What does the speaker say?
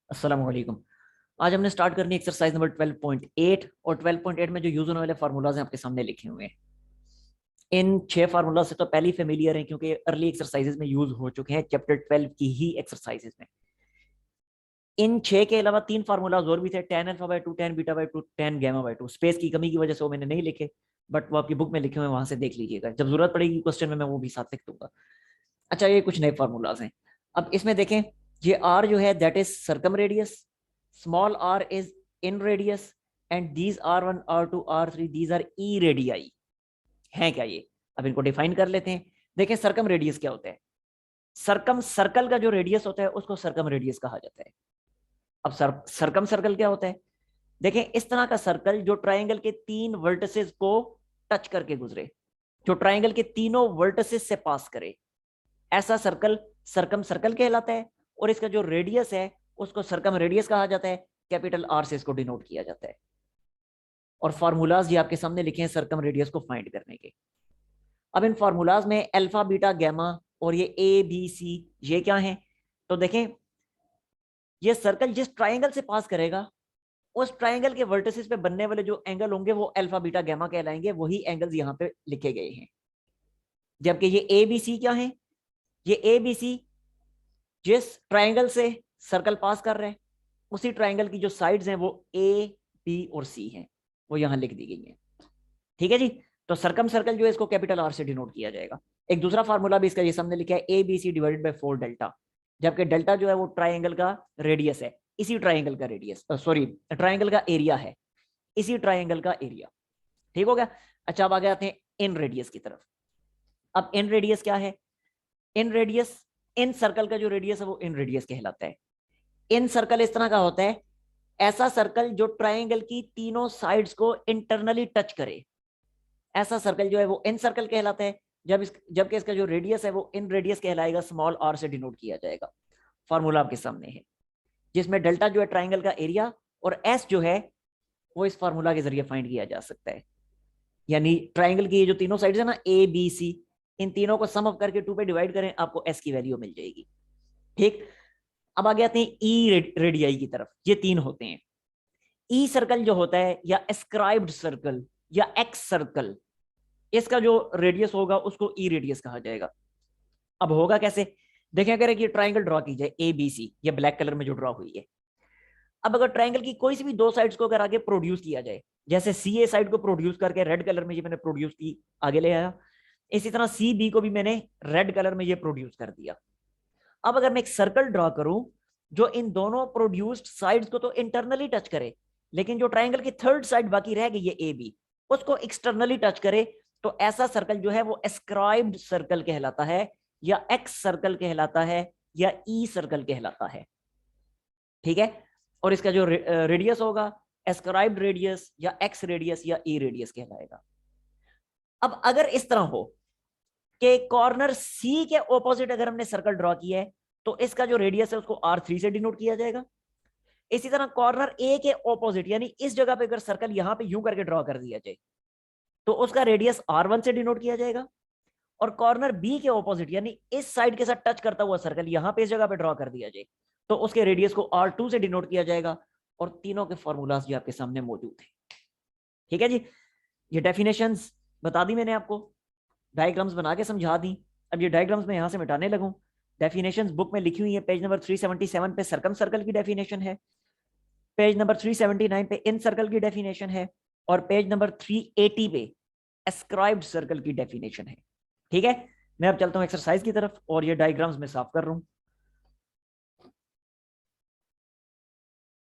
अस्सलाम वालेकुम। आज हमने स्टार्ट करनी एक्सरसाइज नंबर 12.8 और 12.8 में जो यूज होने वाले फार्मूलाज हैं आपके सामने लिखे हुए हैं। इन 6 फार्मूला से तो पहले फेमिलियर हैं क्योंकि अर्ली एक्सरसाइजेज में यूज हो चुके हैं चैप्टर 12 की ही एक्सरसाइजेज में। इन 6 के अलावा 3 फार्मूलाज और भी थे, tan alpha by 2, tan beta by 2, tan gamma by 2। Space की कमी की वजह से वो मैंने नहीं लिखे, बट वो आपकी बुक में लिखे हुए हैं, वहां से देख लीजिएगा। जब जरूरत पड़ेगी क्वेश्चन में मैं वो भी साथ लिख दूंगा। अच्छा, ये कुछ नए फार्मूलाज हैं। अब इसमें देखें, ये आर जो है that is circumradius, small R is inradius, and these R1 R2 R3 these are e radii हैं क्या ये। अब इनको डिफाइन कर लेते हैं। देखें सर्कम रेडियस क्या होता है। सर्कम सर्कल का जो रेडियस होता है उसको सर्कम रेडियस कहा जाता है। अब सर्कम सर्कल क्या होता है। देखें, इस तरह का सर्कल जो ट्राइंगल के 3 वर्टिसेस को टच करके गुजरे, जो ट्राइंगल के तीनों वर्टिसेस से पास करे, ऐसा सर्कल सर्कम सर्कल कहलाता है। और इसका जो रेडियस है उसको सर्कम रेडियस कहा जाता है। कैपिटल आर से इसको डिनोट किया जाता है। और फार्मूलाज ये आपके सामने लिखे हैं सर्कम रेडियस को फाइंड करने के। अब इन फार्मूलाज में अल्फा बीटा गैमा और ये ए बी सी ये क्या है। तो देखें, ये सर्कल जिस ट्राइंगल से पास करेगा उस ट्राइंगल के वर्टिसेस पे बनने वाले जो एंगल होंगे वो अल्फा बीटा गैमा कहलाएंगे। वही एंगल्स यहाँ पे लिखे गए हैं। जबकि ये ए बी सी क्या है, ये ए बी सी जिस ट्राइंगल से सर्कल पास कर रहे हैं उसी ट्राइंगल की जो साइड्स हैं वो ए बी और सी हैं, वो यहां लिख दी गई हैं। ठीक है जी। तो सर्कम सर्कल जो है इसको कैपिटल आर से डिनोट किया जाएगा। एक दूसरा फार्मूला भी इसका ये सामने लिखा है, A B C divided by 4 delta. जबकि डेल्टा जो है वो ट्राइंगल का रेडियस है, इसी ट्राइंगल का रेडियस, सॉरी ट्राइंगल का एरिया है, इसी ट्राइंगल का एरिया। ठीक हो गया। अच्छा, अब आगे आते हैं इन रेडियस की तरफ। अब इन रेडियस क्या है। इन रेडियस, इन सर्कल का जो रेडियस है वो इन रेडियस कहलाता है। इन सर्कल इस तरह का होता है, ऐसा सर्कल जो ट्राइंगल की तीनों साइड्स को इंटरनली टच करे, ऐसा सर्कल जो है वो इन सर्कल कहलाता है। जबकि इसका जो रेडियस है वो इन रेडियस कहलाएगा, स्मॉल आर से डिनोट किया जाएगा। फॉर्मूला आपके सामने है, जिसमें डेल्टा जो है ट्राइंगल का एरिया और एस जो है वो इस फार्मूला के जरिए फाइंड किया जा सकता है। यानी ट्राइंगल की ये जो तीनों साइड्स है ना, ए बी सी, इन तीनों को सम अप करके 2 पे डिवाइड करें, आपको एस की वैल्यू मिल जाएगी। ठीक। अब आगे आते हैं ई रेडियाई की तरफ। ये 3 होते हैं। ई सर्कल जो होता है, या एस्क्राइब्ड सर्कल या एक्स सर्कल, इसका जो रेडियस होगा उसको ई रेडियस कहा जाएगा। अब होगा कैसे। देखें, अगर एक ये ट्राइंगल ड्रॉ की जाए ए बी सी, ये ब्लैक कलर में जो ड्रॉ हुई है। अब अगर ट्राइंगल की कोई सी भी 2 साइड्स को अगर आगे प्रोड्यूस किया जाए, जैसे सी ए साइड को प्रोड्यूस करके रेड कलर में ये मैंने प्रोड्यूस की, आगे ले आया, इसी तरह सी बी को भी मैंने रेड कलर में ये प्रोड्यूस कर दिया। अब अगर मैं एक सर्कल ड्रॉ करूं जो इन दोनों प्रोड्यूस्ड साइड्स को तो इंटरनली टच करे, लेकिन जो ट्राइंगल की थर्ड साइड बाकी रह गई है ए बी, उसको एक्सटर्नली टच करे, तो ऐसा सर्कल जो है वो एस्क्राइब्ड सर्कल कहलाता है, या एक्स सर्कल कहलाता है, या ई सर्कल कहलाता है। ठीक है। और इसका जो रेडियस होगा, एस्क्राइब्ड रेडियस या एक्स रेडियस या ई रेडियस कहलाएगा। अब अगर इस तरह हो कि कॉर्नर सी के ऑपोजिट अगर हमने सर्कल ड्रॉ किया है, तो इसका जो रेडियस है उसको R3 से डिनोट किया जाएगा। इसी तरह कॉर्नर ए के ऑपोजिट, यानी इस जगह पे अगर सर्कल यहां पे यूं करके ड्रॉ कर दिया जाए, तो उसका रेडियस R1 से डिनोट किया जाएगा। और कॉर्नर बी के ऑपोजिट, यानी इस साइड के साथ टच करता हुआ सर्कल यहां पे इस जगह पे ड्रॉ कर दिया जाए, तो उसके रेडियस को R2 से डिनोट किया जाएगा। और तीनों के फॉर्मूलाज जो आपके सामने मौजूद है। ठीक है जी। ये डेफिनेशंस बता दी मैंने आपको, डायग्राम्स बना के समझा दी। अब ये डायग्राम्स मैं यहां से मिटाने लगूं। डेफिनेशंस बुक में लिखी हुई है, पेज नंबर 377 पे सर्कम सर्कल की डेफिनेशन है, पेज नंबर 379 पे इन सर्कल की डेफिनेशन है, और पेज नंबर 380 पे एस्क्राइब्ड सर्कल की डेफिनेशन है। ठीक है। मैं अब चलता हूं एक्सरसाइज की तरफ और ये डायग्राम्स में साफ कर रहा हूं।